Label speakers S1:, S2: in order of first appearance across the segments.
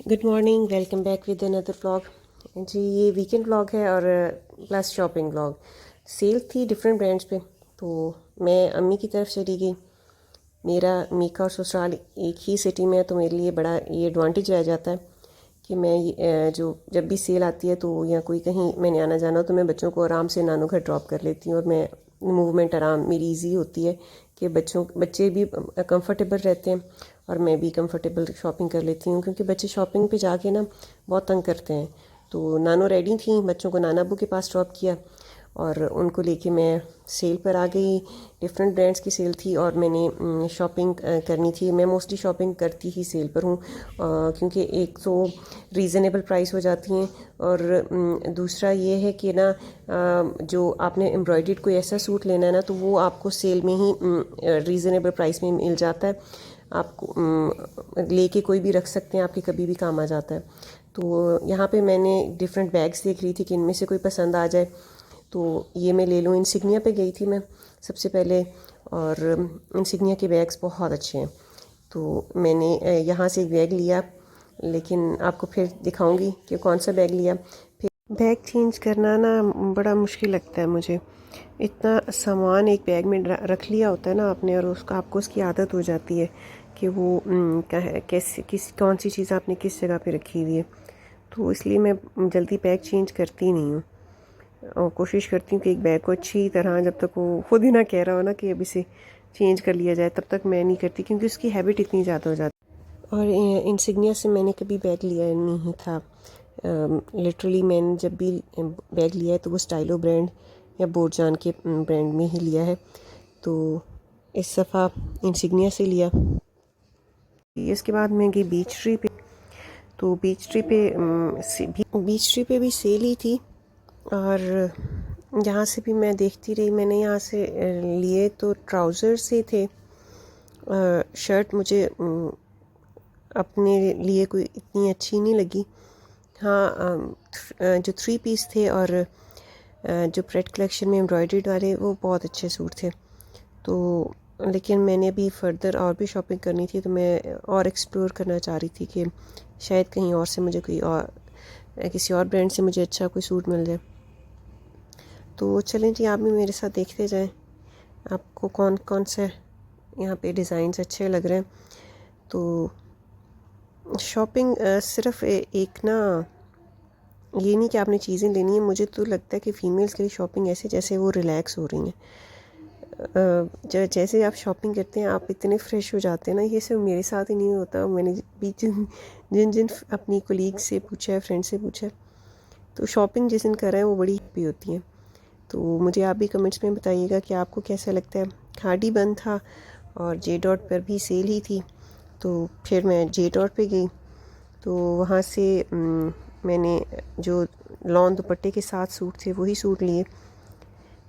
S1: Good morning, welcome back with another vlog. जी, ये weekend vlog है और प्लस शॉपिंग व्लॉग। सेल थी डिफरेंट ब्रांड्स पे, तो मैं अम्मी की तरफ चली गई। मेरा मीका और ससुराल एक ही सिटी में है, तो मेरे लिए बड़ा ये एडवांटेज रह जाता है कि मैं जो जब भी सेल आती है तो या कोई कहीं मैंने आना जाना हो तो मैं बच्चों को आराम से नानू घर ड्रॉप कर लेती हूँ और मैं मूवमेंट आराम मेरी इजी होती है कि बच्चे भी कंफर्टेबल रहते हैं और मैं भी कंफर्टेबल शॉपिंग कर लेती हूँ, क्योंकि बच्चे शॉपिंग पे जाके ना बहुत तंग करते हैं। तो नानो रेडी थी, बच्चों को नाना अब्बू के पास ड्रॉप किया और उनको लेके मैं सेल पर आ गई। डिफरेंट ब्रांड्स की सेल थी और मैंने शॉपिंग करनी थी। मैं मोस्टली शॉपिंग करती ही सेल पर हूँ, क्योंकि एक तो रीज़नेबल प्राइस हो जाती हैं और दूसरा ये है कि ना जो आपने एम्ब्रॉयडर्ड कोई ऐसा सूट लेना है ना, तो वो आपको सेल में ही रीज़नेबल प्राइस में मिल जाता है। आपको लेके कोई भी रख सकते हैं, आपके कभी भी काम आ जाता है। तो यहाँ पे मैंने डिफरेंट बैग्स देख रही थी कि इनमें से कोई पसंद आ जाए तो ये मैं ले लूँ। इंसिग्निया पे गई थी मैं सबसे पहले, और इंसिग्निया के बैग्स बहुत अच्छे हैं, तो मैंने यहाँ से एक बैग लिया। लेकिन आपको फिर दिखाऊंगी कि कौन सा बैग लिया। फिर बैग चेंज करना ना बड़ा मुश्किल लगता है मुझे। इतना सामान एक बैग में रख लिया होता है ना आपने, और उसका आपको उसकी आदत हो जाती है कि वो कैसे कौन सी चीज़ आपने किस जगह पे रखी हुई है। तो इसलिए मैं जल्दी बैग चेंज करती नहीं हूँ और कोशिश करती हूँ कि एक बैग को अच्छी तरह, जब तक वो खुद ही ना कह रहा हो ना कि अब इसे चेंज कर लिया जाए, तब तक मैं नहीं करती, क्योंकि उसकी हैबिट इतनी ज़्यादा हो जाती है। और इंसिग्निया से मैंने कभी बैग लिया नहीं था। लिटरली मैंने जब भी बैग लिया है तो वो स्टाइलो ब्रांड या बोरजान के ब्रांड में ही लिया है। तो इस दफ़ा इंसिग्निया से लिया। इसके बाद मैं गई बीच ट्री पे। तो बीच ट्री पे भी सेल ही थी और यहाँ से भी मैं देखती रही। मैंने यहाँ से लिए तो ट्राउज़र से थे। शर्ट मुझे अपने लिए कोई इतनी अच्छी नहीं लगी। हाँ, जो 3 पीस थे और जो प्रेड कलेक्शन में एम्ब्रॉयडर्ड वाले, वो बहुत अच्छे सूट थे। तो लेकिन मैंने अभी फर्दर और भी शॉपिंग करनी थी, तो मैं और एक्सप्लोर करना चाह रही थी कि शायद कहीं और से मुझे कोई और किसी और ब्रांड से मुझे अच्छा कोई सूट मिल जाए। तो चलें जी, आप भी मेरे साथ देखते जाएं आपको कौन कौन से यहाँ पे डिज़ाइंस अच्छे लग रहे हैं। तो शॉपिंग सिर्फ एक ना, ये नहीं कि आपने चीज़ें लेनी है। मुझे तो लगता है कि फ़ीमेल्स के लिए शॉपिंग ऐसे जैसे वो रिलैक्स हो रही हैं। जैसे आप शॉपिंग करते हैं आप इतने फ्रेश हो जाते हैं ना। ये सिर्फ मेरे साथ ही नहीं होता, मैंने भी जिन जिन अपनी कोलीग से पूछा है, फ्रेंड से पूछा है, तो शॉपिंग जिस दिन कर रहे हैं वो बड़ी हैप्पी होती है। तो मुझे आप भी कमेंट्स में बताइएगा कि आपको कैसा लगता है। खाड़ी बंद था और जे डॉट पर भी सेल ही थी, तो फिर मैं जे डॉट पे गई। तो वहाँ से मैंने जो लॉन दुपट्टे के साथ सूट थे वही सूट लिए,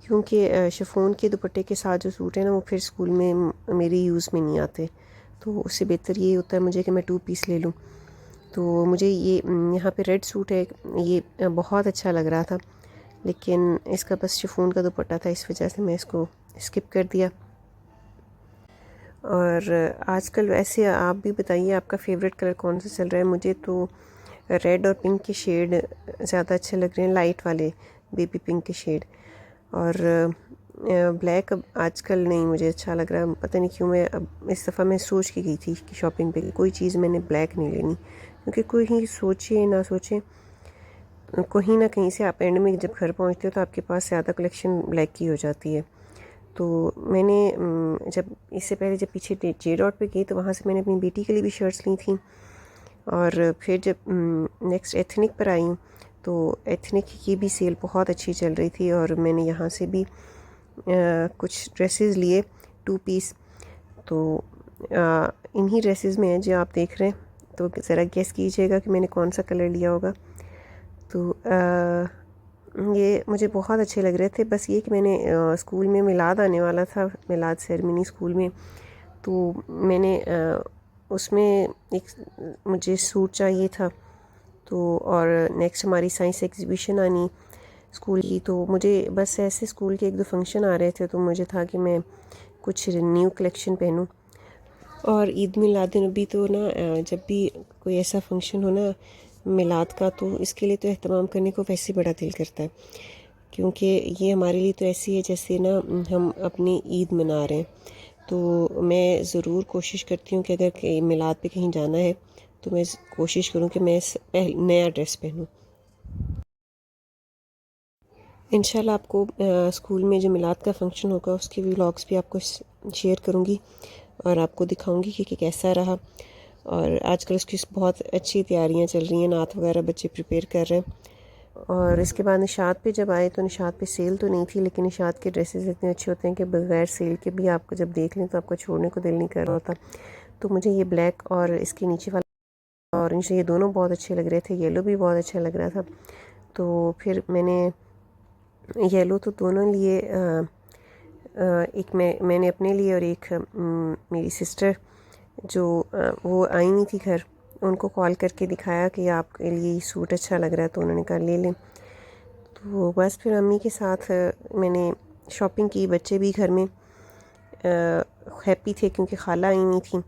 S1: क्योंकि शिफॉन के दुपट्टे के साथ जो सूट है ना, वो फिर स्कूल में मेरे यूज़ में नहीं आते। तो उससे बेहतर ये होता है मुझे कि मैं 2 पीस ले लूँ। तो मुझे ये यहाँ पे रेड सूट है, ये बहुत अच्छा लग रहा था, लेकिन इसका बस शिफॉन का दुपट्टा था, इस वजह से मैं इसको स्किप कर दिया। और आजकल वैसे आप भी बताइए आपका फेवरेट कलर कौन सा चल रहा है। मुझे तो रेड और पिंक के शेड ज़्यादा अच्छे लग रहे हैं, लाइट वाले बेबी पिंक के शेड। और ब्लैक अब आजकल नहीं मुझे अच्छा लग रहा है, पता नहीं क्यों। मैं अब इस दफ़ा मैं सोच के गई थी कि शॉपिंग पे कोई चीज़ मैंने ब्लैक नहीं लेनी, क्योंकि कोई सोचे ना सोचे, कहीं ना कहीं से आप एंड में जब घर पहुंचते हो तो आपके पास ज़्यादा कलेक्शन ब्लैक की हो जाती है। तो मैंने जब इससे पहले जब पीछे जे डॉट पे गई तो वहाँ से मैंने अपनी बेटी के लिए भी शर्ट्स ली थी। और फिर जब नेक्स्ट एथनिक पर आई हूँ तो एथनिक की भी सेल बहुत अच्छी चल रही थी और मैंने यहाँ से भी कुछ ड्रेसेस लिए 2 पीस। तो इन्हीं ड्रेसेस में है जो आप देख रहे हैं, तो ज़रा गेस कीजिएगा कि मैंने कौन सा कलर लिया होगा। तो ये मुझे बहुत अच्छे लग रहे थे। बस ये कि मैंने स्कूल में मिलाद आने वाला था, मिलाद सेरेमनी स्कूल में, तो मैंने उसमें एक मुझे सूट चाहिए था। तो और नेक्स्ट हमारी साइंस एग्जीबिशन आनी स्कूल की, तो मुझे बस ऐसे स्कूल के 1-2 फंक्शन आ रहे थे, तो मुझे था कि मैं कुछ न्यू कलेक्शन पहनूं। और ईद मिलादुन्नबी तो ना जब भी कोई ऐसा फंक्शन हो ना मिलाद का, तो इसके लिए तो एहतमाम करने को वैसे बड़ा दिल करता है, क्योंकि ये हमारे लिए तो ऐसी है जैसे ना हम अपनी ईद मना रहे हैं। तो मैं ज़रूर कोशिश करती हूँ कि अगर मिलाद पे कहीं जाना है तो मैं कोशिश करूँ कि मैं नया ड्रेस पहनूँ। इंशाल्लाह आपको स्कूल में जो मिलाद का फ़ंक्शन होगा उसके व्लॉग्स भी आपको शेयर करूँगी और आपको दिखाऊँगी कि कैसा रहा। और आजकल उसकी बहुत अच्छी तैयारियां चल रही हैं, नात वगैरह बच्चे प्रिपेयर कर रहे हैं। और इसके बाद निशात पे जब आए तो निशात पे सेल तो नहीं थी, लेकिन निशात के ड्रेसेस इतने अच्छे होते हैं कि बगैर सेल के भी आपको जब देख लें तो आपको छोड़ने को दिल नहीं कर रहा होता। तो मुझे ये ब्लैक और इसके नीचे वाला ऑरेंज, ये दोनों बहुत अच्छे लग रहे थे, येलो भी बहुत अच्छा लग रहा था। तो फिर मैंने येलो तो दोनों लिए, एक मैंने अपने लिए और एक मेरी सिस्टर जो वो आई नहीं थी घर, उनको कॉल करके दिखाया कि आपके लिए सूट अच्छा लग रहा है, तो उन्होंने कहा ले लें। तो बस फिर अम्मी के साथ मैंने शॉपिंग की। बच्चे भी घर में हैप्पी थे क्योंकि खाला आई नहीं थी,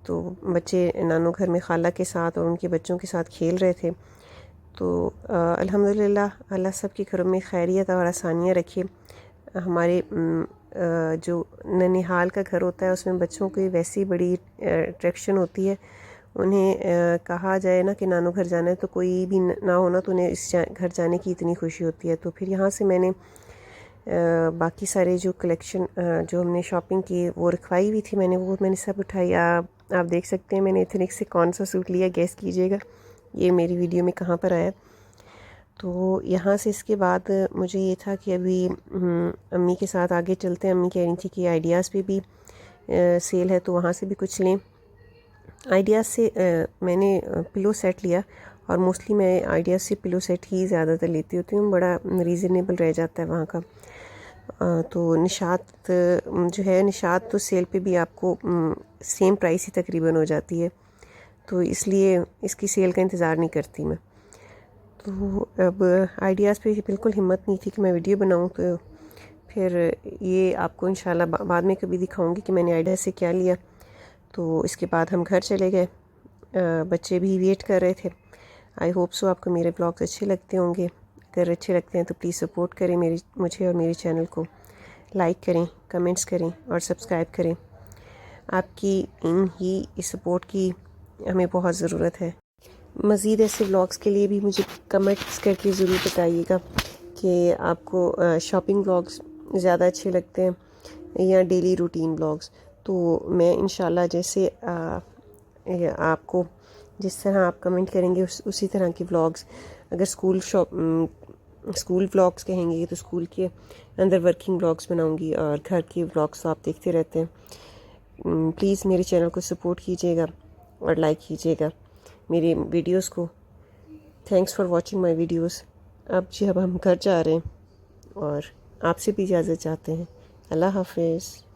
S1: तो बच्चे नानो घर में खाला के साथ और उनके बच्चों के साथ खेल रहे थे। तो अल्हम्दुलिल्लाह अल्लाह सब के घरों में खैरियत और आसानियाँ रखे। हमारे जो ननिहाल का घर होता है उसमें बच्चों की वैसी बड़ी अट्रैक्शन होती है। उन्हें कहा जाए ना कि नानो घर जाना है तो कोई भी ना होना तो उन्हें इस घर जाने की इतनी खुशी होती है। तो फिर यहाँ से मैंने बाकी सारे जो कलेक्शन जो हमने शॉपिंग की वो रखवाई हुई थी, मैंने सब उठाई। आप देख सकते हैं मैंने एथनिक से कौन सा सूट लिया, गेस कीजिएगा ये मेरी वीडियो में कहाँ पर आया। तो यहाँ से इसके बाद मुझे ये था कि अभी अम्मी के साथ आगे चलते हैं। अम्मी कह रही थी कि आइडियाज़ पे भी सेल है तो वहाँ से भी कुछ लें। आइडियाज़ से मैंने पिलो सेट लिया और मोस्टली मैं आइडियाज़ से पिलो सेट ही ज़्यादातर लेती होती हूँ, बड़ा रीज़नेबल रह जाता है वहाँ का। तो निशात जो है, निशात तो सेल पे भी आपको सेम प्राइस ही तकरीबन हो जाती है, तो इसलिए इसकी सेल का इंतज़ार नहीं करती मैं। तो अब आइडियाज़ पे बिल्कुल हिम्मत नहीं थी कि मैं वीडियो बनाऊं, तो फिर ये आपको इंशाल्लाह बाद में कभी दिखाऊंगी कि मैंने आइडिया से क्या लिया। तो इसके बाद हम घर चले गए, बच्चे भी वेट कर रहे थे। आई होप सो आपको मेरे ब्लॉग्स अच्छे लगते होंगे। अगर अच्छे लगते हैं तो प्लीज़ सपोर्ट करें मुझे और मेरे चैनल को लाइक करें, कमेंट्स करें और सब्सक्राइब करें। आपकी इस सपोर्ट की हमें बहुत ज़रूरत है। मज़ीद ऐसे व्लॉग्स के लिए भी मुझे कमेंट्स करके ज़रूर बताइएगा कि आपको शॉपिंग व्लॉग्स ज़्यादा अच्छे लगते हैं या डेली रूटीन व्लॉग्स। तो मैं इंशाल्लाह जैसे आपको जिस तरह आप कमेंट करेंगे उसी तरह के व्लॉग्स, अगर स्कूल व्लॉग्स कहेंगे तो स्कूल के अंदर वर्किंग व्लॉग्स बनाऊंगी, और घर के व्लॉग्स तो आप देखते रहते हैं। प्लीज़ मेरे चैनल को सपोर्ट कीजिएगा और लाइक कीजिएगा मेरे वीडियोस को। Thanks for watching my videos. अब हम घर जा रहे हैं और आपसे भी इजाज़त चाहते हैं। अल्लाह हाफिज़।